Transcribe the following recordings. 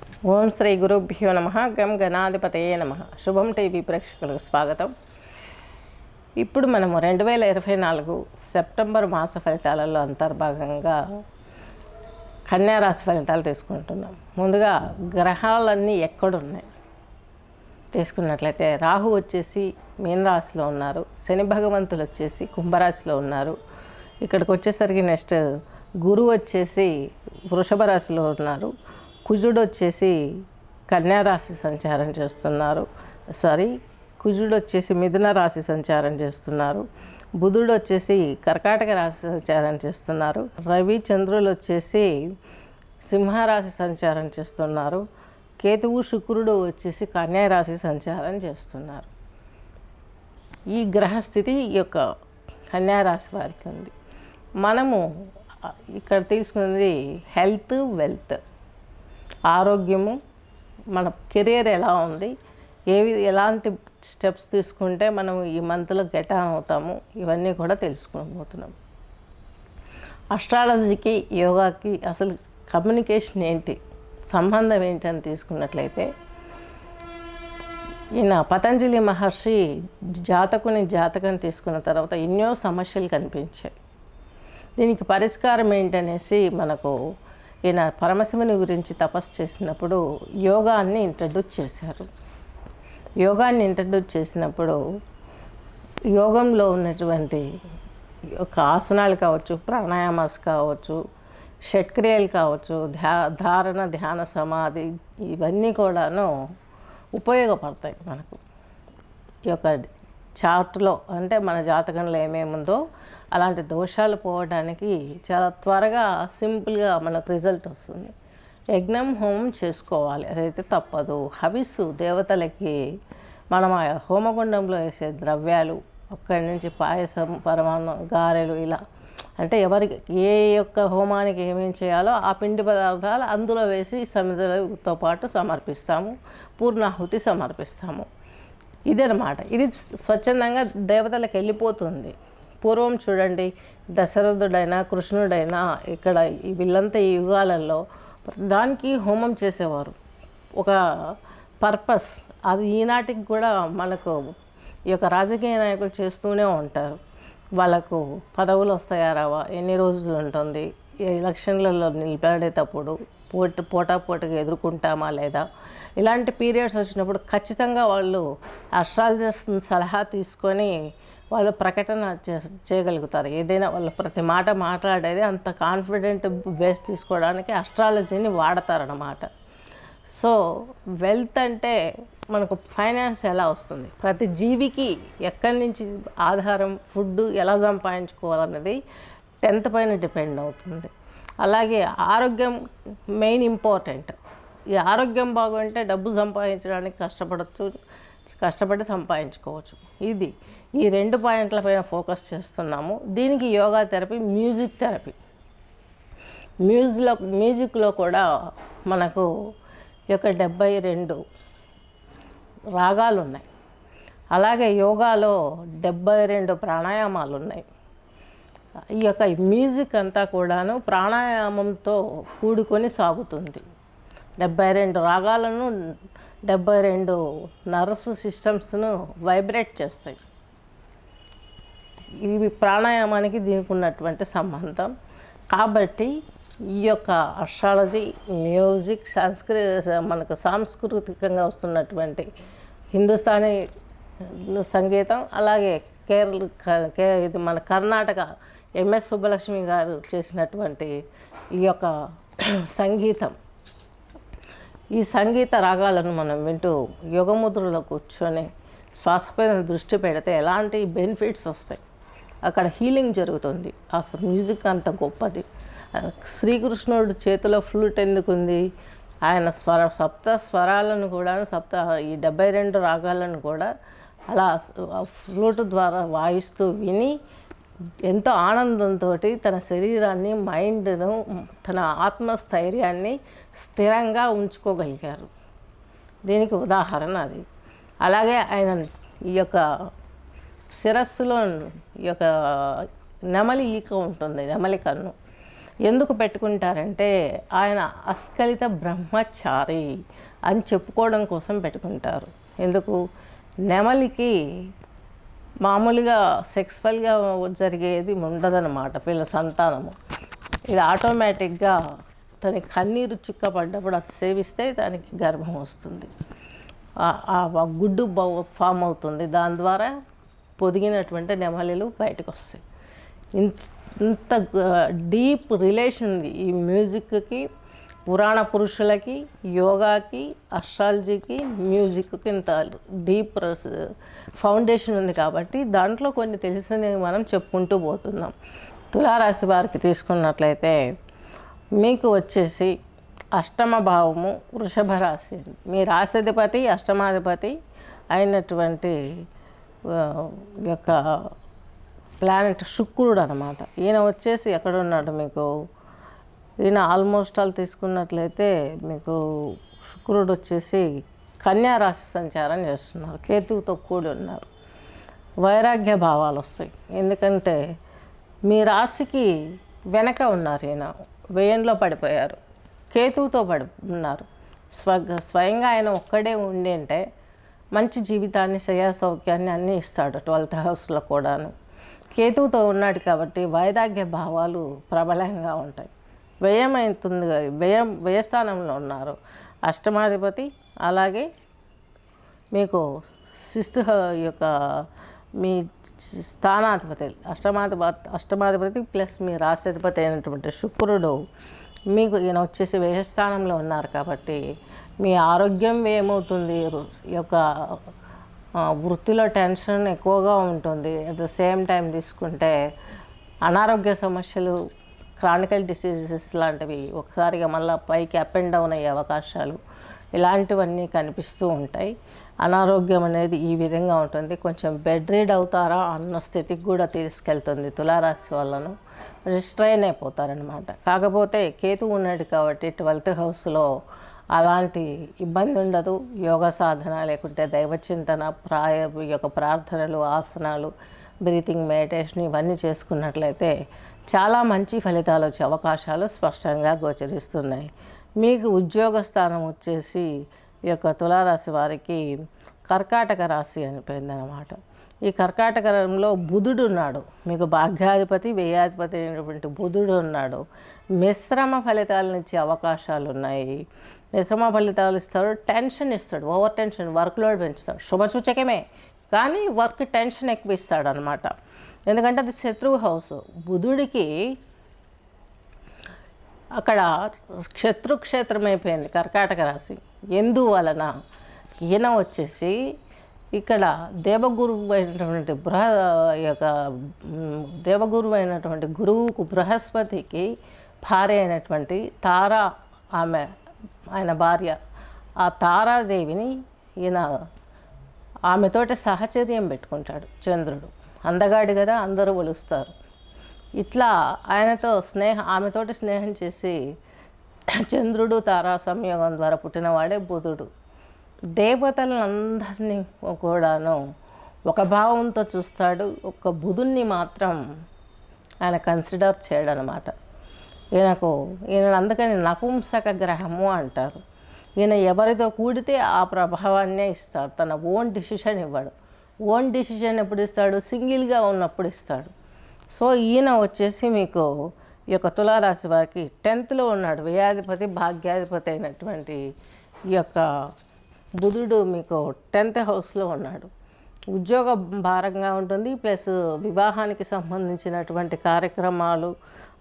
ఓం శ్రీ గురుభ్యో నమ. గం గణాధిపతయే నమ. శుభం టీవీ ప్రేక్షకులకు స్వాగతం. ఇప్పుడు మనము 2024 సెప్టెంబర్ మాస ఫలితాలలో అంతర్భాగంగా కన్యారాశి ఫలితాలు తీసుకుంటున్నాం. ముందుగా గ్రహాలన్నీ ఎక్కడున్నాయి తీసుకున్నట్లయితే రాహు వచ్చేసి మీనరాశిలో ఉన్నారు, శని భగవంతులు వచ్చేసి కుంభరాశిలో ఉన్నారు. ఇక్కడికి వచ్చేసరికి నెక్స్ట్ గురువు వచ్చేసి వృషభ రాశిలో ఉన్నారు, కుజుడు వచ్చేసి కన్యారాశి సంచారం చేస్తున్నారు, కుజుడు వచ్చేసి మిథున రాశి సంచారం చేస్తున్నారు, బుధుడు వచ్చేసి కర్కాటక రాశి సంచారం చేస్తున్నారు, రవి చంద్రులు వచ్చేసి సింహరాశి సంచారం చేస్తున్నారు, కేతువు శుక్రుడు వచ్చేసి కన్యారాశి సంచారం చేస్తున్నారు. ఈ గ్రహస్థితి ఈ యొక్క కన్యారాశి వారికి ఉంది. మనము ఇక్కడ తీసుకున్నది హెల్త్, వెల్త్, ఆరోగ్యము, మన కెరీర్ ఎలా ఉంది, ఎలాంటి స్టెప్స్ తీసుకుంటే మనం ఈ మంత్లో గెట్ ఆన్ అవుతాము, ఇవన్నీ కూడా తెలుసుకోబోతున్నాం. అస్ట్రాలజీకి యోగాకి అసలు కమ్యూనికేషన్ ఏంటి, సంబంధం ఏంటి అని తీసుకున్నట్లయితే, ఈయన పతంజలి మహర్షి జాతకం తీసుకున్న తర్వాత ఎన్నో సమస్యలు కనిపించాయి. దీనికి పరిష్కారం ఏంటనేసి మనకు ఈయన పరమశివుని గురించి తపస్సు చేసినప్పుడు యోగాన్ని ఇంట్రడ్యూస్ చేశారు. యోగాన్ని ఇంట్రడ్యూస్ చేసినప్పుడు యోగంలో ఉన్నటువంటి ఒక ఆసనాలు కావచ్చు, ప్రాణాయామాస్ కావచ్చు, షట్క్రియలు కావచ్చు, ధారణ, ధ్యాన, సమాధి, ఇవన్నీ కూడాను ఉపయోగపడతాయి మనకు. ఈ యొక్క చార్ట్లో అంటే మన జాతకంలో ఏమేముందో అలాంటి దోషాలు పోవడానికి చాలా త్వరగా సింపుల్గా మనకు రిజల్ట్ వస్తుంది. యజ్ఞం, హోమం చేసుకోవాలి, అదైతే తప్పదు. హవిస్సు దేవతలకి మనం ఆ హోమగుండంలో వేసే ద్రవ్యాలు, అక్కడి నుంచి పాయసం, పరమాన్నం, గారెలు, ఇలా అంటే ఎవరికి ఏ యొక్క హోమానికి ఏమేమి చేయాలో ఆ పిండి పదార్థాలు అందులో వేసి సమిధలతో పాటు సమర్పిస్తాము, పూర్ణాహుతి సమర్పిస్తాము. ఇదనమాట. ఇది స్వచ్ఛందంగా దేవతలకు వెళ్ళిపోతుంది. పూర్వం చూడండి, దశరథుడైనా కృష్ణుడైనా ఇక్కడ వీళ్ళంతా ఈ యుగాలలో దానికి హోమం చేసేవారు. ఒక పర్పస్ అది ఈనాటికి కూడా మనకు ఈ యొక్క రాజకీయ నాయకులు చేస్తూనే ఉంటారు. వాళ్ళకు పదవులు వస్తాయా రావా, ఎన్ని రోజులు ఉంటుంది, ఎలక్షన్లలో నిలబడేటప్పుడు పోటాపోటీగా ఎదుర్కొంటామా లేదా, ఇలాంటి పీరియడ్స్ వచ్చినప్పుడు ఖచ్చితంగా వాళ్ళు అస్ట్రాలజిస్ట్ సలహా తీసుకొని వాళ్ళు ప్రకటన చేయగలుగుతారు. ఏదైనా వాళ్ళు ప్రతి మాట మాట్లాడేది అంత కాన్ఫిడెంట్ బేస్ తీసుకోవడానికి అస్ట్రాలజీని వాడతారన్నమాట. సో వెల్త్ అంటే మనకు ఫైనాన్స్ ఎలా వస్తుంది, ప్రతి జీవికి ఎక్కడి నుంచి ఆధారం, ఫుడ్ ఎలా సంపాదించుకోవాలన్నది 10th పైన డిపెండ్ అవుతుంది. అలాగే ఆరోగ్యం మెయిన్ ఇంపార్టెంట్. ఈ ఆరోగ్యం బాగుంటే డబ్బు సంపాదించడానికి కష్టపడి సంపాదించుకోవచ్చు. ఈ 2 పాయింట్లపైన ఫోకస్ చేస్తున్నాము. దీనికి యోగా థెరపీ, మ్యూజిక్ థెరపీ. మ్యూజిక్లో కూడా మనకు ఈ యొక్క 72 రాగాలు ఉన్నాయి. అలాగే యోగాలో 72 ప్రాణాయామాలు ఉన్నాయి. ఈ యొక్క మ్యూజిక్ అంతా కూడాను ప్రాణాయామంతో కూడుకొని సాగుతుంది. 72 రాగాలను, 72 నర్వస్ సిస్టమ్స్ను వైబ్రేట్ చేస్తాయి. ఇవి ప్రాణాయామానికి దీనికి ఉన్నటువంటి సంబంధం. కాబట్టి ఈ యొక్క అస్ట్రాలజీ, మ్యూజిక్, మనకు సాంస్కృతికంగా వస్తున్నటువంటి హిందుస్థానీ సంగీతం, అలాగే ఇది మన కర్ణాటక ఎంఎస్ సుబ్బలక్ష్మి గారు చేసినటువంటి ఈ యొక్క సంగీతం, ఈ సంగీత రాగాలను మనం వింటూ యోగముద్రలో కూర్చొని శ్వాసపైన దృష్టి పెడితే ఎలాంటి బెనిఫిట్స్ వస్తాయి, అక్కడ హీలింగ్ జరుగుతుంది. ఆ మ్యూజిక్ అంత గొప్పది. శ్రీకృష్ణుడు చేతిలో ఫ్లూట్ ఎందుకుంది, ఆయన సప్త స్వరాలను కూడా ఈ 72 రాగాలను కూడా అలా ఫ్లూట్ ద్వారా వాయిస్తూ విని ఎంతో ఆనందంతో తన శరీరాన్ని, మైండ్ను, తన ఆత్మస్థైర్యాన్ని స్థిరంగా ఉంచుకోగలిగారు. దీనికి ఉదాహరణ అది. అలాగే ఆయన ఈ యొక్క శిరస్సులో ఈ యొక్క నెమలి ఈక ఉంటుంది, నెమలి కన్ను, ఎందుకు పెట్టుకుంటారంటే ఆయన అస్ఖలిత బ్రహ్మచారి అని చెప్పుకోవడం కోసం పెట్టుకుంటారు. ఎందుకు? నెమలికి మామూలుగా సెక్స్వల్గా జరిగేది ఉండదన్నమాట పిల్ల సంతానము. ఇది ఆటోమేటిక్గా తనకి కన్నీరు చుక్క పడ్డప్పుడు అది సేవిస్తే దానికి గర్భం వస్తుంది. ఆ గుడ్డు ఫామ్ అవుతుంది. దాని ద్వారా పొదిగినటువంటి నెమలిలు బయటకు వస్తాయి. ఇంత డీప్ రిలేషన్ ఉంది ఈ మ్యూజిక్కి, పురాణ పురుషులకి, యోగాకి, అస్ట్రాలజీకి, మ్యూజిక్కి ఇంత డీప్ ఫౌండేషన్ ఉంది. కాబట్టి దాంట్లో కొన్ని తెలిసినవి మనం చెప్పుకుంటూ పోతున్నాం. తులారాశి వారికి తీసుకున్నట్లయితే మీకు వచ్చేసి అష్టమ భావము వృషభ రాశి. మీ రాశాధిపతి అష్టమాధిపతి అయినటువంటి యొక్క ప్లానెట్ శుక్రుడు అనమాట. ఈయన వచ్చేసి ఎక్కడున్నాడు మీకు? ఈయన ఆల్మోస్ట్ ఆల్ తీసుకున్నట్లయితే మీకు శుక్రుడు వచ్చేసి కన్యా రాశి సంచారం చేస్తున్నారు, కేతువుతో కూడి ఉన్నారు. వైరాగ్య భావాలు వస్తాయి. ఎందుకంటే మీ రాశికి వెనక ఉన్నారు. ఈయన వ్యయంలో పడిపోయారు, కేతువుతో ఉన్నారు. స్వయంగా ఆయన ఒక్కడే ఉండింటే మంచి జీవితాన్ని, శయ్యా సౌఖ్యాన్ని అన్నీ ఇస్తాడు 12th హౌస్లో కూడాను. కేతువుతో ఉన్నాడు కాబట్టి వైరాగ్య భావాలు ప్రబలంగా ఉంటాయి. వ్యయం అవుతుంది, వ్యయస్థానంలో ఉన్నారు అష్టమాధిపతి. అలాగే మీకు యొక్క మీ స్థానాధిపతి అష్టమాధిపతి ప్లస్ మీ రాశాధిపతి అయినటువంటి శుక్రుడు మీకు ఈయన వచ్చేసి వ్యయస్థానంలో ఉన్నారు. కాబట్టి మీ ఆరోగ్యం ఏమవుతుంది? ఈ యొక్క వృత్తిలో టెన్షన్ ఎక్కువగా ఉంటుంది. అట్ ద సేమ్ టైం తీసుకుంటే అనారోగ్య సమస్యలు, క్రానికల్ డిసీజెస్ లాంటివి ఒకసారిగా మళ్ళీ పైకి అప్ అండ్ డౌన్ అయ్యే అవకాశాలు ఇలాంటివన్నీ కనిపిస్తూ ఉంటాయి. అనారోగ్యం అనేది ఈ విధంగా ఉంటుంది. కొంచెం బెడ్ రీడ్ అవుతారా అన్న స్థితికి కూడా తీసుకెళ్తుంది తులారాశి వాళ్ళను. స్ట్రెయిన్ అయిపోతారనమాట. కాకపోతే కేతువు ఉన్నాడు కాబట్టి 12th హౌస్లో అలాంటి ఇబ్బంది ఉండదు. యోగ సాధన లేకుంటే దైవచింతన, యొక్క ప్రార్థనలు, ఆసనాలు, బ్రీతింగ్, మెడిటేషన్ ఇవన్నీ చేసుకున్నట్లయితే చాలా మంచి ఫలితాలు వచ్చే అవకాశాలు స్పష్టంగా గోచరిస్తున్నాయి. మీకు ఉద్యోగ స్థానం వచ్చేసి ఈ యొక్క తులారాశి వారికి కర్కాటక రాశి అనిపోయిందనమాట. ఈ కర్కాటకంలో బుధుడు ఉన్నాడు. మీకు భాగ్యాధిపతి, వ్యయాధిపతి అయినటువంటి బుధుడు ఉన్నాడు. మిశ్రమ ఫలితాలను ఇచ్చే అవకాశాలు ఉన్నాయి. మిశ్రమ ఫలితాలు ఇస్తాడు, టెన్షన్ ఇస్తాడు, ఓవర్ టెన్షన్, వర్క్ లోడ్ పెంచుతాడు. శుభసూచకమే, కానీ వర్క్ టెన్షన్ ఎక్కువ ఇస్తాడు అనమాట. ఎందుకంటే అది శత్రువు హౌస్. బుధుడికి అక్కడ శత్రుక్షేత్రం అయిపోయింది కర్కాటక రాశి. ఎందువలన? ఈయన వచ్చేసి ఇక్కడ దేవగురువు అయినటువంటి దేవగురువు అయినటువంటి గురువుకు, బృహస్పతికి భార్య అయినటువంటి తారా, ఆయన భార్య, ఆ తారాదేవిని ఈయన ఆమెతోటి సహచర్యం పెట్టుకుంటాడు. చంద్రుడు అందగాడు కదా, అందరూ ఒలుస్తారు. ఇట్లా ఆమెతోటి స్నేహం చేసి చంద్రుడు తారా సంయోగం ద్వారా పుట్టినవాడే బుధుడు. దేవతలందరినీ కూడాను ఒక భావంతో చూస్తాడు. ఒక బుధుణ్ణి మాత్రం ఆయన కన్సిడర్ చేయడనమాట. ఈయన అందుకని నపుంసక గ్రహము అంటారు. ఈయన ఎవరితో కూడితే ఆ ప్రభావాన్నే ఇస్తాడు. తన ఓన్ డిసిషన్ ఇవ్వడు. ఓన్ డిసిషన్ ఎప్పుడు ఇస్తాడు? సింగిల్గా ఉన్నప్పుడు ఇస్తాడు. సో ఈయన వచ్చేసి మీకు ఈ యొక్క తులారాశి వారికి 10th ఉన్నాడు. వ్యయాధిపతి, భాగ్యాధిపతి అయినటువంటి ఈ యొక్క బుధుడు మీకు 10th హౌస్లో ఉన్నాడు. ఉద్యోగ భారంగా ఉంటుంది. ప్లస్ వివాహానికి సంబంధించినటువంటి కార్యక్రమాలు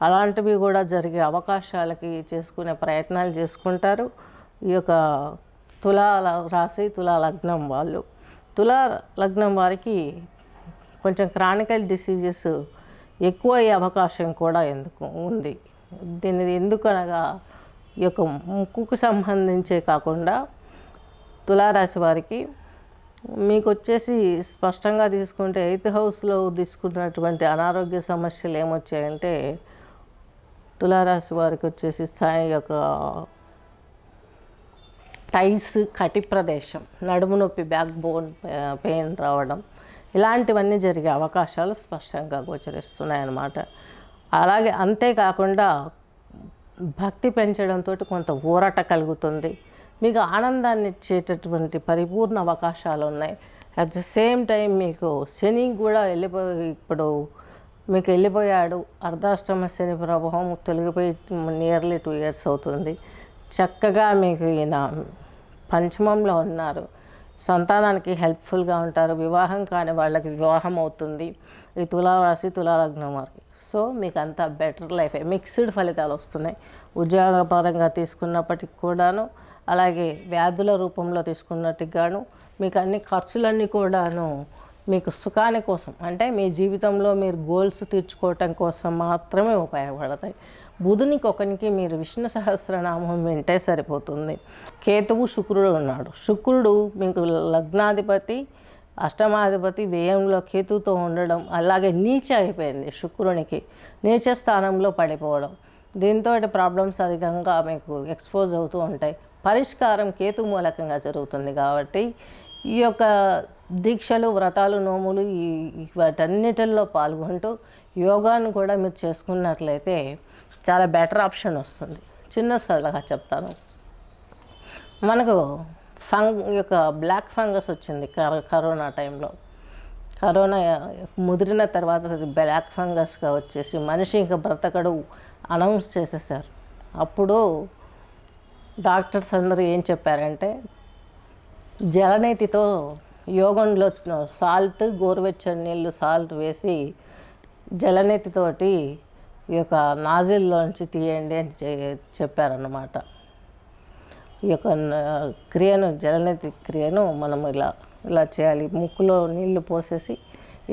అలాంటివి కూడా జరిగే అవకాశాలకి చేసుకునే ప్రయత్నాలు చేసుకుంటారు. ఈ యొక్క తులా రాశి, తులా లగ్నం వాళ్ళు. తులా లగ్నం వారికి కొంచెం క్రానికల్ డిసీజెస్ ఎక్కువ అయ్యే అవకాశం కూడా ఉంది. దీనిది ఎందుకనగా ఈ యొక్క ముక్కుకు సంబంధించే కాకుండా తులారాశి వారికి మీకు వచ్చేసి స్పష్టంగా తీసుకుంటే 8th హౌస్లో తీసుకున్నటువంటి అనారోగ్య సమస్యలు ఏమొచ్చాయంటే తులారాశి వారికి వచ్చేసి యొక్క టైస్, కటి ప్రదేశం, నడుము నొప్పి, బ్యాక్ బోన్ పెయిన్ రావడం ఇలాంటివన్నీ జరిగే అవకాశాలు స్పష్టంగా గోచరిస్తున్నాయి అన్నమాట. అలాగే అంతేకాకుండా భక్తి పెంచడంతో కొంత ఊరట కలుగుతుంది. మీకు ఆనందాన్ని ఇచ్చేటటువంటి పరిపూర్ణ అవకాశాలు ఉన్నాయి. అట్ ద సేమ్ టైం మీకు శని కూడా ఇప్పుడు మీకు వెళ్ళిపోయాడు. అర్ధాష్టమ శని ప్రభావం తొలగిపోయి నియర్లీ 2 years అవుతుంది. చక్కగా మీకు ఈయన పంచమంలో ఉన్నారు. సంతానానికి హెల్ప్ఫుల్గా ఉంటారు. వివాహం కాని వాళ్ళకి వివాహం అవుతుంది. ఈ తులారాశి తులాలగ్నం వారికి. సో మీకు అంతా బెటర్ లైఫ్, మిక్స్డ్ ఫలితాలు వస్తున్నాయి. ఉద్యోగపరంగా తీసుకున్నప్పటికి కూడాను, అలాగే వ్యాధుల రూపంలో తీసుకున్నట్టుకు గాను మీకు అన్ని ఖర్చులన్నీ కూడాను మీకు సుఖాని కోసం, అంటే మీ జీవితంలో మీరు గోల్స్ తీర్చుకోవటం కోసం మాత్రమే ఉపయోగపడతాయి. బుధునికి ఒకనికి మీరు విష్ణు సహస్రనామం వింటే సరిపోతుంది. కేతువు శుక్రుడు ఉన్నాడు. శుక్రుడు మీకు లగ్నాధిపతి, అష్టమాధిపతి వ్యయంలో కేతుతో ఉండడం, అలాగే నీచ అయిపోయింది శుక్రునికి, నీచ స్థానంలో పడిపోవడం. దీంతో ప్రాబ్లమ్స్ అధికంగా మీకు ఎక్స్పోజ్ అవుతూ ఉంటాయి. పరిష్కారం కేతు మూలకంగా జరుగుతుంది కాబట్టి ఈ యొక్క దీక్షలు, వ్రతాలు, నోములు వాటన్నిటిల్లో పాల్గొంటూ యోగాను కూడా మీరు చేసుకున్నట్లయితే చాలా బెటర్ ఆప్షన్ వస్తుంది. చిన్న సలహా చెప్తాను. మనకు యొక్క బ్లాక్ ఫంగస్ వచ్చింది కరోనా టైంలో. కరోనా ముదిరిన తర్వాత అది బ్లాక్ ఫంగస్గా వచ్చేసి మనిషి ఇంకా బ్రతకడు అనౌన్స్ చేసేసారు. అప్పుడు డాక్టర్స్ అందరూ ఏం చెప్పారంటే, జలనేతితో యోగంలో సాల్ట్, గోరువెచ్చని నీళ్ళు సాల్ట్ వేసి జలనేతితోటి ఈ యొక్క నాజిల్లోంచి తీయండి అని చెప్పారన్నమాట. ఈ యొక్క క్రియను, జలనేతి క్రియను మనం ఇలా చేయాలి. ముక్కులో నీళ్లు పోసేసి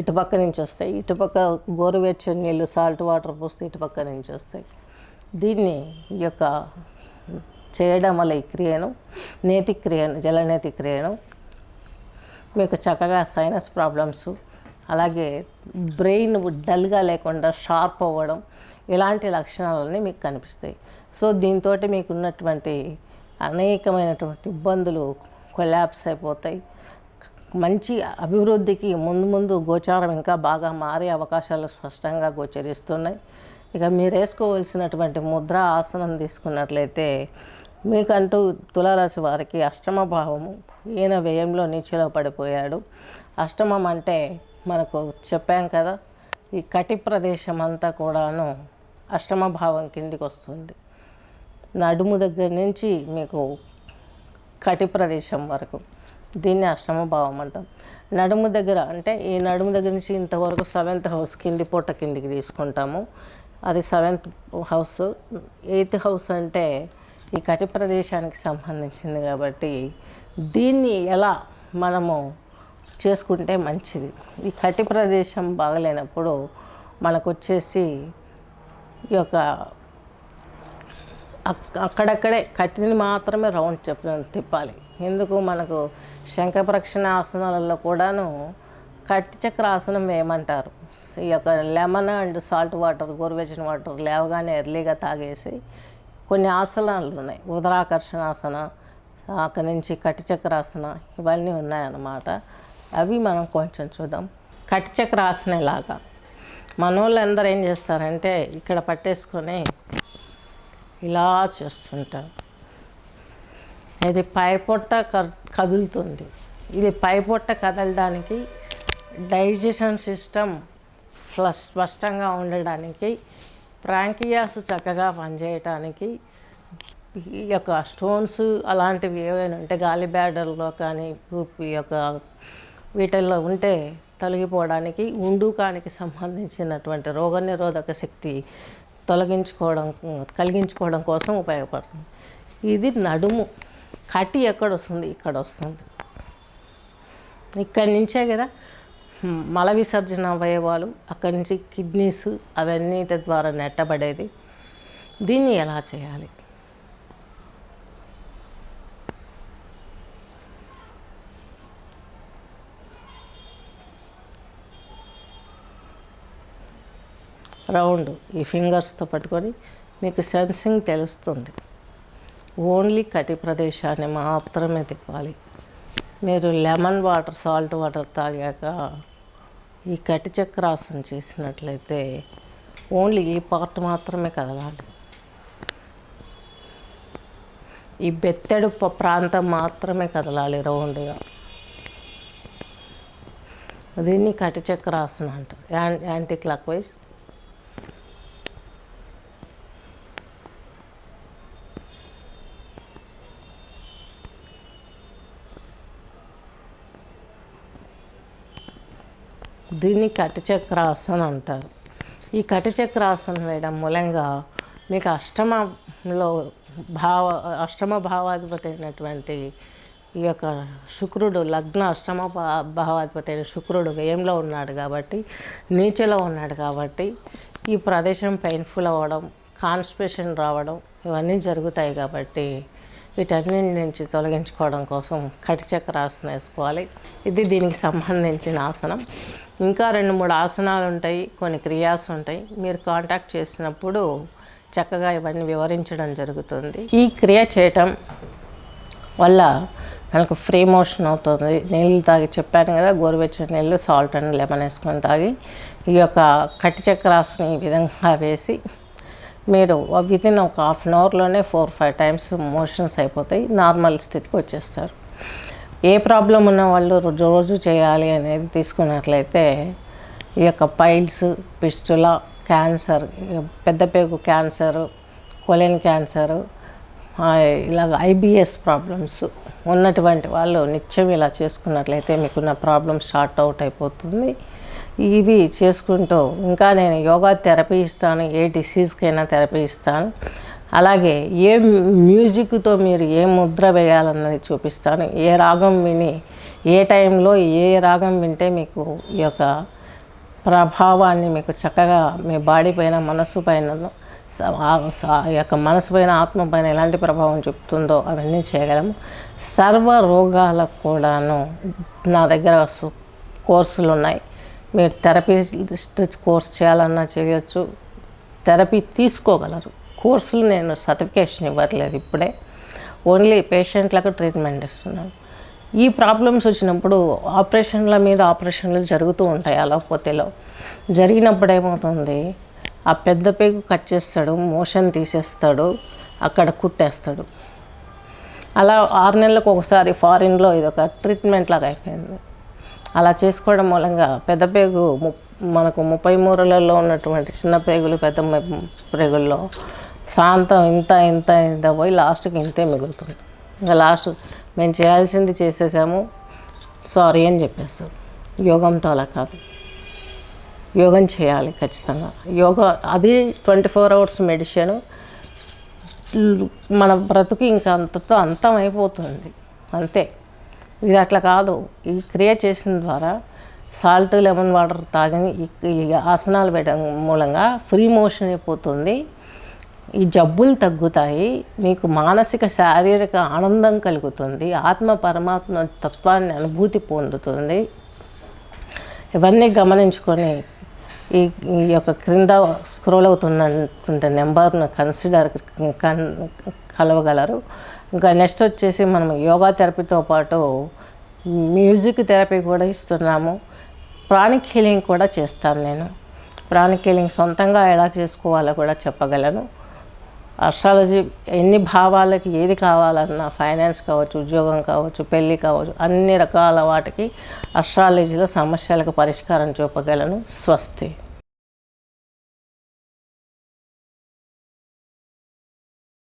ఇటుపక్క నుంచి వస్తాయి, ఇటుపక్క గోరువెచ్చని నీళ్ళు సాల్ట్ వాటర్ పోస్తే ఇటుపక్క నుంచి వస్తాయి. దీన్ని ఈ యొక్క చేయడం వల్ల ఈ క్రియను, నేతి క్రియను, జలనేతి క్రియను మీకు చక్కగా సైనస్ ప్రాబ్లమ్స్, అలాగే బ్రెయిన్ డల్గా లేకుండా షార్ప్ అవ్వడం, ఇలాంటి లక్షణాలన్నీ మీకు కనిపిస్తాయి. సో దీంతో మీకు ఉన్నటువంటి అనేకమైనటువంటి ఇబ్బందులు కొలాప్స్ అయిపోతాయి. మంచి అభివృద్ధికి ముందు గోచారం ఇంకా బాగా మారే అవకాశాలు స్పష్టంగా గోచరిస్తున్నాయి. ఇక మీరు వేసుకోవాల్సినటువంటి ముద్ర, ఆసనం తీసుకున్నట్లయితే మీకంటూ తులారాశి వారికి అష్టమ భావము, ఈయన వ్యయంలో నీచలో పడిపోయాడు. అష్టమం అంటే మనకు చెప్పాం కదా, ఈ కటి ప్రదేశం అంతా కూడాను అష్టమ భావం కిందికి వస్తుంది. నడుము దగ్గర నుంచి మీకు కటి ప్రదేశం వరకు దీన్ని అష్టమ భావం అంటాం. నడుము దగ్గర అంటే ఈ నడుము దగ్గర నుంచి ఇంతవరకు 7th హౌస్ కింది పొట్ట కిందికి తీసుకుంటాము. అది 7th హౌస్. 8th హౌస్ అంటే ఈ కటి ప్రదేశానికి సంబంధించింది కాబట్టి దీన్ని ఎలా మనము చేసుకుంటే మంచిది. ఈ కటి ప్రదేశం బాగలేనప్పుడు మనకు వచ్చేసి ఈ యొక్క అక్కడక్కడే కట్టిని మాత్రమే రౌండ్ తిప్పాలి. ఎందుకు, మనకు శంఖ ప్రక్షణ ఆసనాలలో కూడాను కట్టి చక్ర ఆసనం వేయమంటారు. ఈ యొక్క లెమన్ అండ్ సాల్ట్ వాటర్, గోరువెచ్చని వాటర్ లేవగానే ఎర్లీగా తాగేసి కొన్ని ఆసనాలు ఉన్నాయి. ఉదరాకర్షణాసన, అక్కడి నుంచి కట్టి చక్రాసన, ఇవన్నీ ఉన్నాయన్నమాట. అవి మనం కొంచెం చూద్దాం. కట్టి చక్రాసన ఇలాగా మనోళ్ళు అందరూ ఏం చేస్తారంటే ఇక్కడ పట్టేసుకొని ఇలా చేస్తుంటారు. ఇది పైపొట్ట కదులుతుంది. ఇది పైపొట్ట కదలడానికి, డైజెషన్ సిస్టమ్ స్పష్టంగా ఉండడానికి, ప్రాంకియాస్ చక్కగా పనిచేయటానికి, ఈ యొక్క స్టోన్స్ అలాంటివి ఏవైనా ఉంటే గాలి బ్యాడర్లో కానీ ఈ యొక్క వీటిల్లో ఉంటే తొలగిపోవడానికి, ఉండుకానికి సంబంధించినటువంటి రోగనిరోధక శక్తి కలిగించుకోవడం కోసం ఉపయోగపడుతుంది. ఇది నడుము. కటి ఎక్కడ వస్తుంది? ఇక్కడ వస్తుంది. ఇక్కడి నుంచే కదా మల విసర్జన అవయవాలు, అక్కడి నుంచి కిడ్నీస్ అవన్నిటి ద్వారా నెట్టబడేది. దీన్ని ఎలా చేయాలి? రౌండ్ ఈ ఫింగర్స్తో పట్టుకొని మీకు సెన్సింగ్ తెలుస్తుంది. ఓన్లీ కటి ప్రదేశాన్ని మాత్రమే తిప్పాలి. మీరు లెమన్ వాటర్, సాల్ట్ వాటర్ తాగాక ఈ కటి చక్రాసనం చేసినట్లయితే ఓన్లీ ఈ పార్ట్ మాత్రమే కదలాలి. ఈ బెత్తెడు ప్రాంతం మాత్రమే కదలాలి రౌండ్గా. దీన్ని కటిచక్రాసనం అంటారు, యాంటీ క్లాక్ వైజ్. దీన్ని కటిచక్రాసనం అంటారు. ఈ కటిచక్రాసనం వేయడం మూలంగా మీకు అష్టమ భావాధిపతి అయినటువంటి ఈ యొక్క శుక్రుడు, లగ్న అష్టమ భావాధిపతి అయిన శుక్రుడు వ్యయంలో ఉన్నాడు కాబట్టి, నీచలో ఉన్నాడు కాబట్టి ఈ ప్రదేశం పెయిన్ఫుల్ అవ్వడం, కాన్స్టిపేషన్ రావడం ఇవన్నీ జరుగుతాయి. కాబట్టి వీటన్నిటి నుంచి తొలగించుకోవడం కోసం కటిచక్రాసనం వేసుకోవాలి. ఇది దీనికి సంబంధించిన ఆసనం. ఇంకా 2-3 ఆసనాలు ఉంటాయి, కొన్ని క్రియాస్ ఉంటాయి. మీరు కాంటాక్ట్ చేసినప్పుడు చక్కగా ఇవన్నీ వివరించడం జరుగుతుంది. ఈ క్రియ చేయటం వల్ల మనకు ఫ్రీ మోషన్ అవుతుంది. నీళ్ళు తాగి చెప్పాను కదా, గోరువెచ్చని నీళ్ళు, సాల్ట్ అండ్ లెమన్ వేసుకొని తాగి ఈ యొక్క కటిచక్రాసనం ఈ విధంగా వేసి మీరు వితిన్ ఒక హాఫ్ అన్ అవర్లోనే 4-5 టైమ్స్ మోషన్స్ అయిపోతాయి, నార్మల్ స్థితికి వచ్చేస్తారు. ఏ ప్రాబ్లం ఉన్న వాళ్ళు రోజు చేయాలి అనేది తీసుకున్నట్లయితే ఈ యొక్క పైల్స్, పిస్టులా, క్యాన్సర్, పెద్ద పేగు క్యాన్సరు, కొలెన్ క్యాన్సరు, ఇలాగ IBS ప్రాబ్లమ్స్ ఉన్నటువంటి వాళ్ళు నిత్యం ఇలా చేసుకున్నట్లయితే మీకున్న ప్రాబ్లమ్ షార్ట్ అవుట్ అయిపోతుంది. ఇవి చేసుకుంటూ ఇంకా నేను యోగా థెరపీ ఇస్తాను, ఏ డిసీజ్కైనా థెరపీ ఇస్తాను. అలాగే ఏ మ్యూజిక్తో మీరు ఏ ముద్ర వేయాలన్నది చూపిస్తాను. ఏ రాగం విని ఏ టైంలో ఏ రాగం వింటే మీకు ఈ యొక్క ప్రభావాన్ని మీకు చక్కగా మీ బాడీ పైన, మనసు పైన, యొక్క మనసు పైన, ఆత్మ పైన ఎలాంటి ప్రభావం చూపుతుందో అవన్నీ చేయగలము. సర్వ రోగాలకు కూడాను నా దగ్గర కోర్సులు ఉన్నాయి. మీరు థెరపిస్ట్ కోర్స్ చేయాలన్నా చేయొచ్చు, థెరపీ తీసుకోగలరు. కోర్సులు నేను సర్టిఫికేషన్ ఇవ్వట్లేదు ఇప్పుడే, ఓన్లీ పేషెంట్లకు ట్రీట్మెంట్ ఇస్తున్నాను. ఈ ప్రాబ్లమ్స్ వచ్చినప్పుడు ఆపరేషన్లు జరుగుతూ ఉంటాయి. అలోపతిలో జరిగినప్పుడు ఏమవుతుంది, ఆ పెద్ద పేగు కట్ చేస్తాడు, మోషన్ తీసేస్తాడు, అక్కడ కుట్టేస్తాడు. అలా 6 నెలలకు ఒకసారి ఫారిన్లో ఇదొక ట్రీట్మెంట్ లాగా అయిపోయింది. అలా చేసుకోవడం మూలంగా పెద్ద పేగు మనకు 30 మూరలలో ఉన్నటువంటి చిన్న పేగులు, పెద్ద పేగుల్లో శాంతం ఇంత పోయి లాస్ట్కి ఇంతే మిగులుతుంది. ఇంకా లాస్ట్ మేము చేయాల్సింది చేసేసాము, సారీ అని చెప్పేస్తాం. యోగంతో అలా కాదు, యోగం చేయాలి ఖచ్చితంగా. యోగా అది 24 అవర్స్ మెడిసిన్. మన బ్రతుకు ఇంకా అంతతో అంతం అయిపోతుంది అంతే. ఇది అట్లా కాదు. ఈ క్రియ చేసిన ద్వారా సాల్ట్, లెమన్ వాటర్ తాగని ఈ ఆసనాలు వేయడం మూలంగా ఫ్రీ మోషన్ అయిపోతుంది. ఈ జబ్బులు తగ్గుతాయి, మీకు మానసిక శారీరక ఆనందం కలుగుతుంది, ఆత్మ పరమాత్మ తత్వాన్ని అనుభూతి పొందుతుంది. ఇవన్నీ గమనించుకొని ఈ యొక్క క్రింద స్క్రోల్ అవుతున్నటువంటి నెంబర్ను కలవగలరు. ఇంకా నెక్స్ట్ వచ్చేసి మనం యోగా థెరపీతో పాటు మ్యూజిక్ థెరపీ కూడా ఇస్తున్నాము. ప్రాణిక్ హీలింగ్ కూడా చేస్తాను నేను. ప్రాణిక్ హీలింగ్ సొంతంగా ఎలా చేసుకోవాలో కూడా చెప్పగలను. అస్ట్రాలజీ ఎన్ని భావాలకి ఏది కావాలన్నా, ఫైనాన్స్ కావచ్చు, ఉద్యోగం కావచ్చు, పెళ్ళి కావచ్చు, అన్ని రకాల వాటికి అస్ట్రాలజీలో సమస్యలకు పరిష్కారం చూపగలను. స్వస్తి.